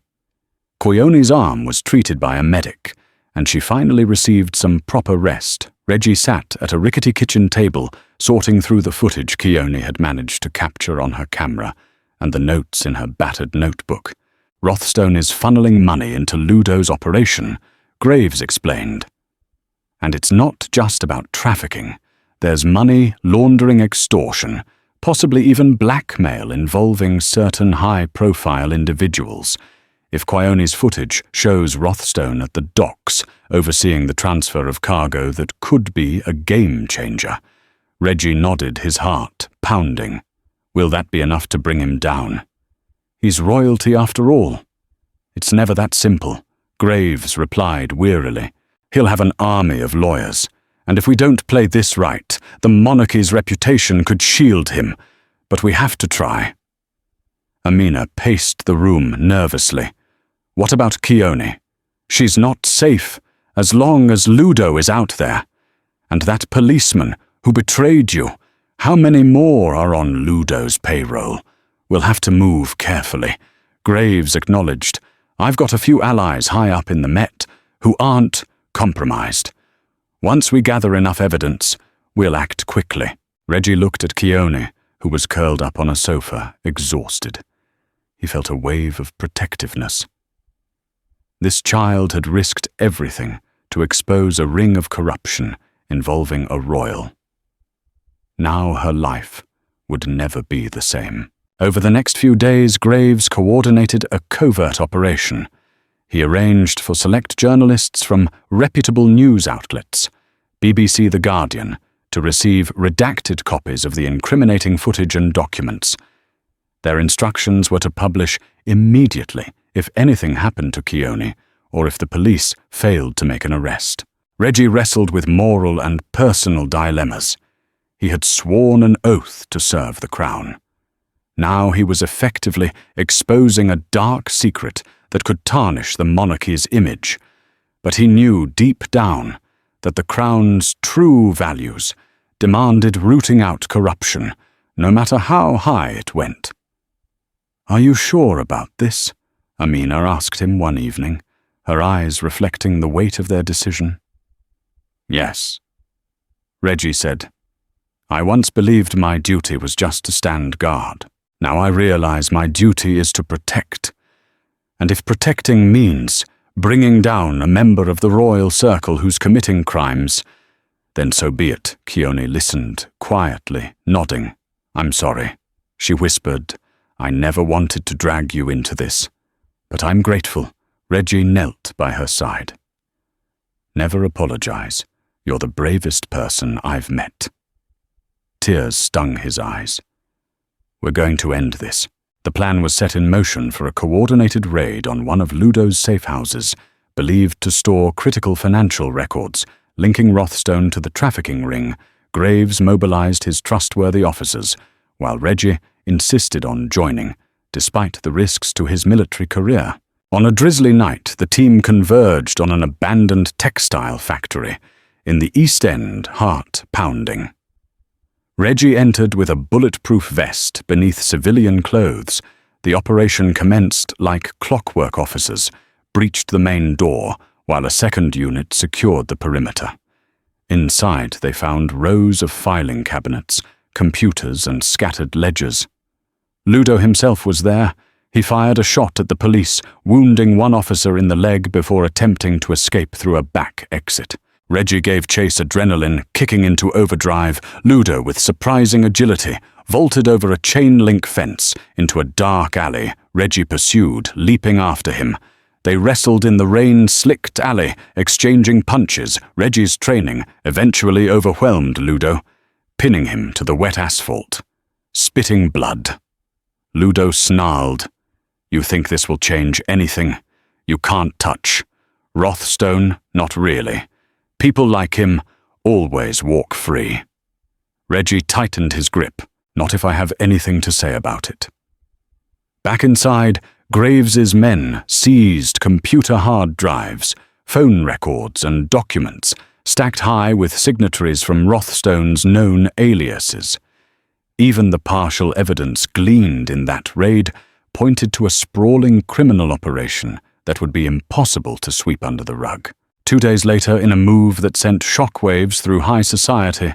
Keone's arm was treated by a medic, and she finally received some proper rest. Reggie sat at a rickety kitchen table, sorting through the footage Keone had managed to capture on her camera and the notes in her battered notebook. "Rothstone is funneling money into Ludo's operation," Graves explained. "And it's not just about trafficking. There's money laundering, extortion, possibly even blackmail involving certain high-profile individuals. If Keone's footage shows Rothstone at the docks overseeing the transfer of cargo, that could be a game-changer." Reggie nodded, his heart pounding. "Will that be enough to bring him down?" "He's royalty after all." "It's never that simple," Graves replied wearily. "He'll have an army of lawyers, and if we don't play this right, the monarchy's reputation could shield him. But we have to try." Amina paced the room nervously. "What about Keone? She's not safe as long as Ludo is out there. And that policeman who betrayed you, how many more are on Ludo's payroll? We'll have to move carefully." Graves acknowledged. "I've got a few allies high up in the Met who aren't compromised. Once we gather enough evidence, we'll act quickly." Reggie looked at Keone, who was curled up on a sofa, exhausted. He felt a wave of protectiveness. This child had risked everything to expose a ring of corruption involving a royal. Now her life would never be the same. Over the next few days, Graves coordinated a covert operation. He arranged for select journalists from reputable news outlets, BBC The Guardian, to receive redacted copies of the incriminating footage and documents. Their instructions were to publish immediately if anything happened to Keone or if the police failed to make an arrest. Reggie wrestled with moral and personal dilemmas. He had sworn an oath to serve the crown. Now he was effectively exposing a dark secret that could tarnish the monarchy's image. But he knew deep down that the Crown's true values demanded rooting out corruption, no matter how high it went. "Are you sure about this?" Amina asked him one evening, her eyes reflecting the weight of their decision. "Yes," Reggie said. "I once believed my duty was just to stand guard. Now I realize my duty is to protect. And if protecting means bringing down a member of the royal circle who's committing crimes, then so be it." Keone listened, quietly, nodding. "I'm sorry," she whispered. "I never wanted to drag you into this. But I'm grateful." Reggie knelt by her side. "Never apologize. You're the bravest person I've met." Tears stung his eyes. "We're going to end this." The plan was set in motion for a coordinated raid on one of Ludo's safe houses, believed to store critical financial records, linking Rothstone to the trafficking ring. Graves mobilized his trustworthy officers, while Reggie insisted on joining, despite the risks to his military career. On a drizzly night, the team converged on an abandoned textile factory, in the East End, heart pounding. Reggie entered with a bulletproof vest beneath civilian clothes. The operation commenced like clockwork. Officers breached the main door, while a second unit secured the perimeter. Inside, they found rows of filing cabinets, computers, and scattered ledgers. Ludo himself was there. He fired a shot at the police, wounding one officer in the leg before attempting to escape through a back exit. Reggie gave chase, adrenaline kicking into overdrive. Ludo, with surprising agility, vaulted over a chain-link fence into a dark alley. Reggie pursued, leaping after him. They wrestled in the rain-slicked alley, exchanging punches. Reggie's training eventually overwhelmed Ludo, pinning him to the wet asphalt. Spitting blood. Ludo snarled. "You think this will change anything? You can't touch. Rothstone, not really. People like him always walk free." Reggie tightened his grip. "Not if I have anything to say about it." Back inside, Graves's men seized computer hard drives, phone records, and documents, stacked high with signatories from Rothstone's known aliases. Even the partial evidence gleaned in that raid pointed to a sprawling criminal operation that would be impossible to sweep under the rug. 2 days later, in a move that sent shockwaves through high society,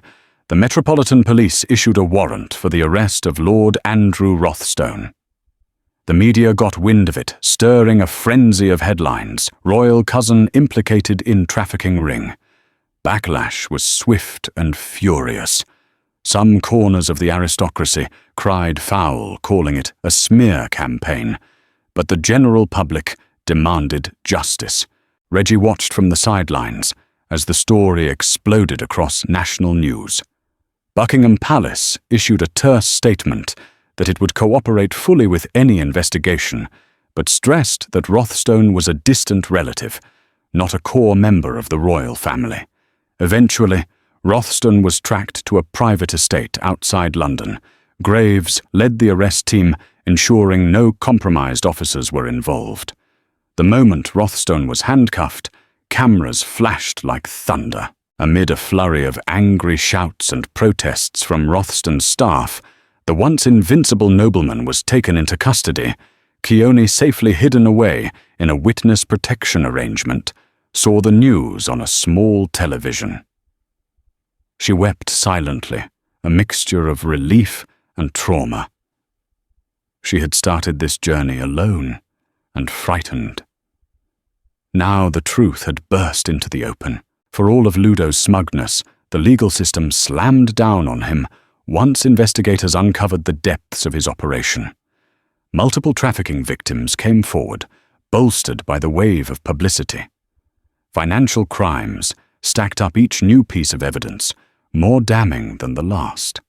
the Metropolitan Police issued a warrant for the arrest of Lord Andrew Rothstone. The media got wind of it, stirring a frenzy of headlines. "Royal cousin implicated in trafficking ring." Backlash was swift and furious. Some corners of the aristocracy cried foul, calling it a smear campaign. But the general public demanded justice. Reggie watched from the sidelines as the story exploded across national news. Buckingham Palace issued a terse statement that it would cooperate fully with any investigation, but stressed that Rothstone was a distant relative, not a core member of the royal family. Eventually, Rothstone was tracked to a private estate outside London. Graves led the arrest team, ensuring no compromised officers were involved. The moment Rothstone was handcuffed, cameras flashed like thunder. Amid a flurry of angry shouts and protests from Rothstone's staff, the once invincible nobleman was taken into custody. Keone, safely hidden away in a witness protection arrangement, saw the news on a small television. She wept silently, a mixture of relief and trauma. She had started this journey alone and frightened. Now the truth had burst into the open. For all of Ludo's smugness, the legal system slammed down on him once investigators uncovered the depths of his operation. Multiple trafficking victims came forward, bolstered by the wave of publicity. Financial crimes stacked up each new piece of evidence, more damning than the last.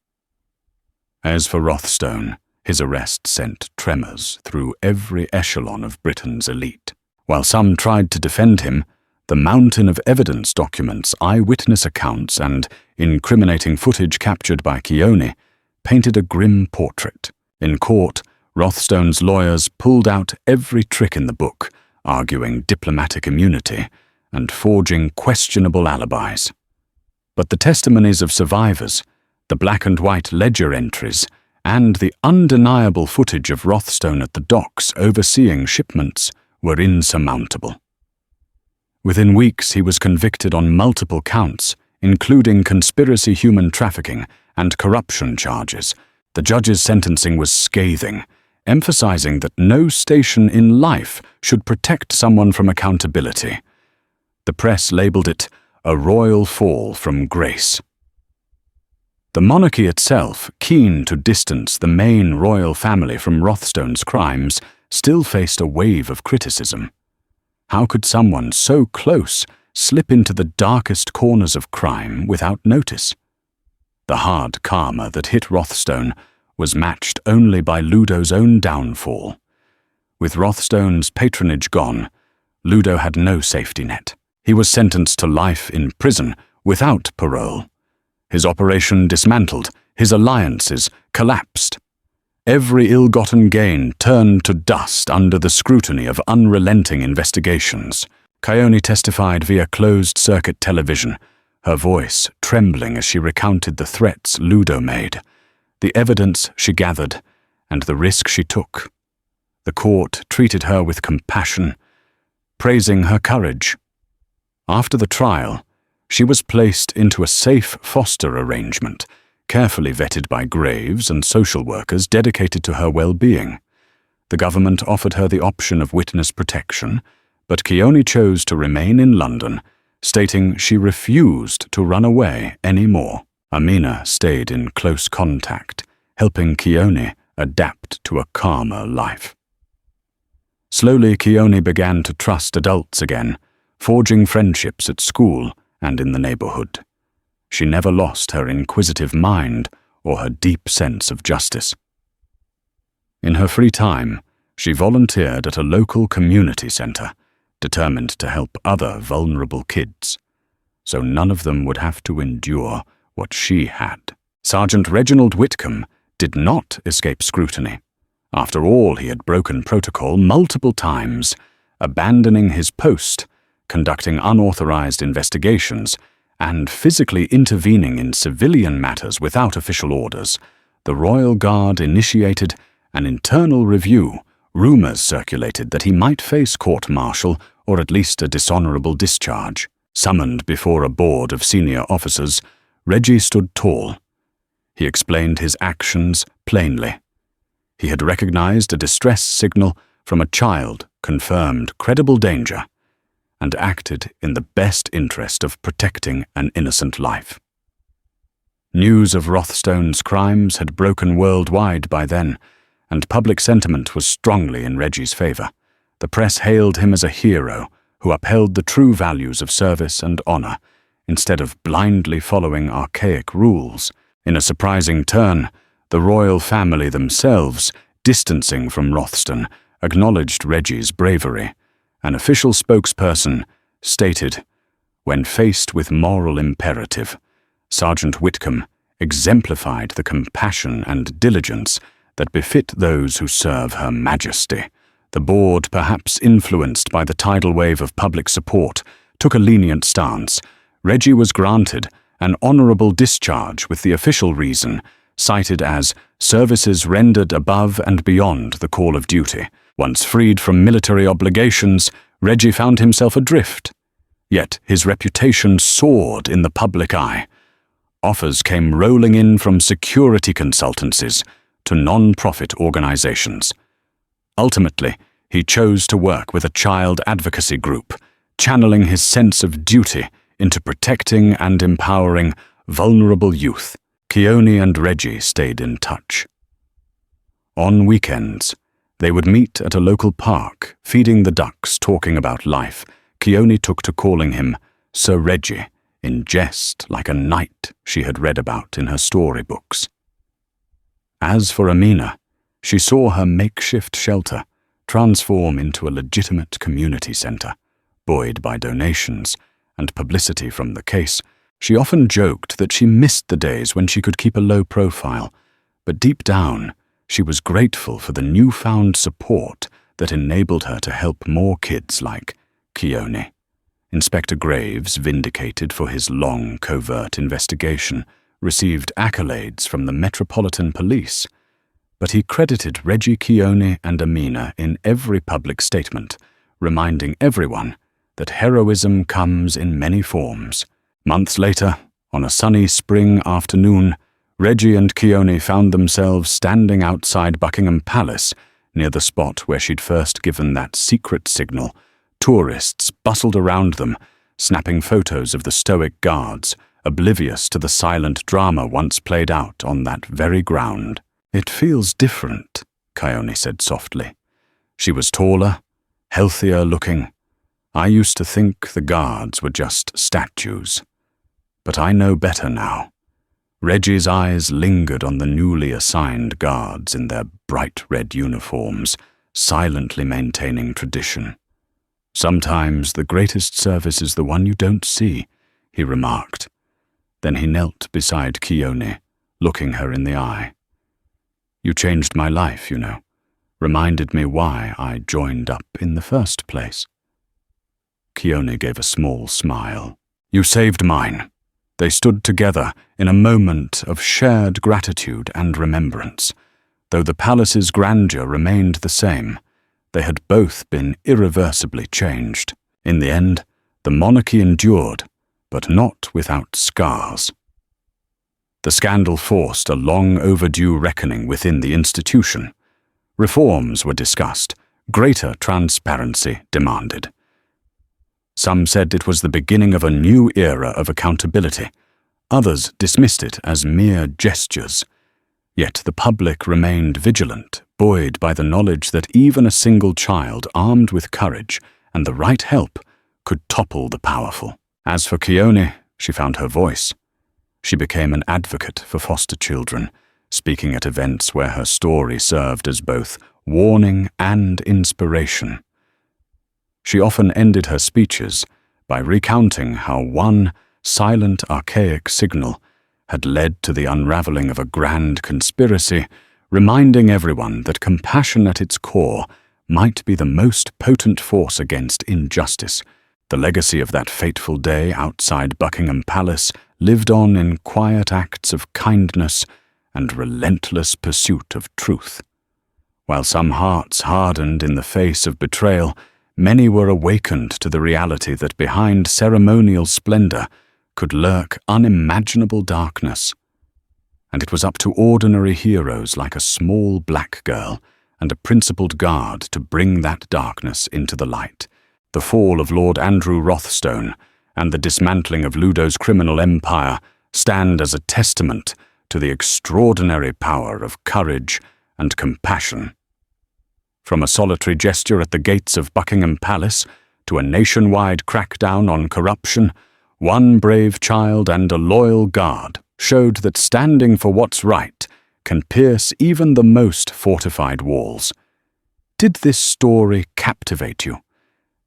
As for Rothstone, his arrest sent tremors through every echelon of Britain's elite. While some tried to defend him, the mountain of evidence documents, eyewitness accounts, and incriminating footage captured by Keone painted a grim portrait. In court, Rothstone's lawyers pulled out every trick in the book, arguing diplomatic immunity, and forging questionable alibis. But the testimonies of survivors, the black-and-white ledger entries, and the undeniable footage of Rothstone at the docks overseeing shipments were insurmountable. Within weeks, he was convicted on multiple counts, including conspiracy human trafficking and corruption charges. The judge's sentencing was scathing, emphasizing that no station in life should protect someone from accountability. The press labeled it a royal fall from grace. The monarchy itself, keen to distance the main royal family from Rothstone's crimes, still faced a wave of criticism. How could someone so close slip into the darkest corners of crime without notice? The hard karma that hit Rothstone was matched only by Ludo's own downfall. With Rothstone's patronage gone, Ludo had no safety net. He was sentenced to life in prison without parole. His operation dismantled, his alliances collapsed. Every ill-gotten gain turned to dust under the scrutiny of unrelenting investigations. Keone testified via closed-circuit television, her voice trembling as she recounted the threats Ludo made, the evidence she gathered, and the risk she took. The court treated her with compassion, praising her courage. After the trial, she was placed into a safe foster arrangement, carefully vetted by Graves and social workers dedicated to her well-being. The government offered her the option of witness protection, but Keone chose to remain in London, stating she refused to run away anymore. Amina stayed in close contact, helping Keone adapt to a calmer life. Slowly, Keone began to trust adults again, forging friendships at school and in the neighborhood. She never lost her inquisitive mind or her deep sense of justice. In her free time, she volunteered at a local community center, determined to help other vulnerable kids, so none of them would have to endure what she had. Sergeant Reginald Whitcomb did not escape scrutiny. After all, he had broken protocol multiple times, abandoning his post, conducting unauthorized investigations, and physically intervening in civilian matters without official orders. The Royal Guard initiated an internal review. Rumors circulated that he might face court-martial or at least a dishonorable discharge. Summoned before a board of senior officers, Reggie stood tall. He explained his actions plainly. He had recognized a distress signal from a child, confirmed credible danger, and acted in the best interest of protecting an innocent life. News of Rothstone's crimes had broken worldwide by then, and public sentiment was strongly in Reggie's favor. The press hailed him as a hero who upheld the true values of service and honor, instead of blindly following archaic rules. In a surprising turn, the royal family themselves, distancing from Rothstone, acknowledged Reggie's bravery. An official spokesperson stated, "When faced with moral imperative, Sergeant Whitcomb exemplified the compassion and diligence that befit those who serve Her Majesty." The board, perhaps influenced by the tidal wave of public support, took a lenient stance. Reggie was granted an honorable discharge with the official reason cited as services rendered above and beyond the call of duty. Once freed from military obligations, Reggie found himself adrift. Yet his reputation soared in the public eye. Offers came rolling in from security consultancies to non-profit organizations. Ultimately, he chose to work with a child advocacy group, channeling his sense of duty into protecting and empowering vulnerable youth. Keone and Reggie stayed in touch. On weekends, they would meet at a local park, feeding the ducks, talking about life. Keone took to calling him Sir Reggie, in jest, like a knight she had read about in her storybooks. As for Amina, she saw her makeshift shelter transform into a legitimate community center, buoyed by donations and publicity from the case. She often joked that she missed the days when she could keep a low profile, but deep down, she was grateful for the newfound support that enabled her to help more kids like Keone. Inspector Graves, vindicated for his long, covert investigation, received accolades from the Metropolitan Police, but he credited Reggie Keone and Amina in every public statement, reminding everyone that heroism comes in many forms. Months later, on a sunny spring afternoon, Reggie and Keone found themselves standing outside Buckingham Palace, near the spot where she'd first given that secret signal. Tourists bustled around them, snapping photos of the stoic guards, oblivious to the silent drama once played out on that very ground. "It feels different," Keone said softly. She was taller, healthier looking. "I used to think the guards were just statues. But I know better now." Reggie's eyes lingered on the newly assigned guards in their bright red uniforms, silently maintaining tradition. "Sometimes the greatest service is the one you don't see," he remarked. Then he knelt beside Keone, looking her in the eye. "You changed my life, you know. Reminded me why I joined up in the first place." Keone gave a small smile. "You saved mine." They stood together in a moment of shared gratitude and remembrance. Though the palace's grandeur remained the same, they had both been irreversibly changed. In the end, the monarchy endured, but not without scars. The scandal forced a long overdue reckoning within the institution. Reforms were discussed, greater transparency demanded. Some said it was the beginning of a new era of accountability. Others dismissed it as mere gestures. Yet the public remained vigilant, buoyed by the knowledge that even a single child armed with courage and the right help could topple the powerful. As for Keone, she found her voice. She became an advocate for foster children, speaking at events where her story served as both warning and inspiration. She often ended her speeches by recounting how one silent, archaic signal had led to the unraveling of a grand conspiracy, reminding everyone that compassion at its core might be the most potent force against injustice. The legacy of that fateful day outside Buckingham Palace lived on in quiet acts of kindness and relentless pursuit of truth. While some hearts hardened in the face of betrayal, many were awakened to the reality that behind ceremonial splendor could lurk unimaginable darkness. And it was up to ordinary heroes like a small black girl and a principled guard to bring that darkness into the light. The fall of Lord Andrew Rothstone and the dismantling of Ludo's criminal empire stand as a testament to the extraordinary power of courage and compassion. From a solitary gesture at the gates of Buckingham Palace to a nationwide crackdown on corruption, one brave child and a loyal guard showed that standing for what's right can pierce even the most fortified walls. Did this story captivate you?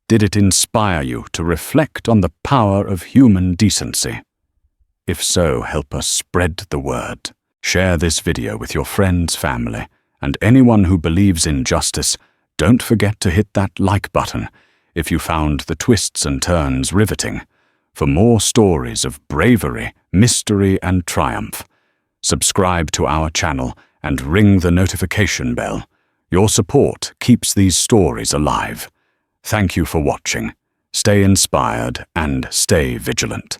Did it inspire you to reflect on the power of human decency? If so, help us spread the word. Share this video with your friends, family, and anyone who believes in justice. Don't forget to hit that like button if you found the twists and turns riveting. For more stories of bravery, mystery, and triumph, subscribe to our channel and ring the notification bell. Your support keeps these stories alive. Thank you for watching. Stay inspired and stay vigilant.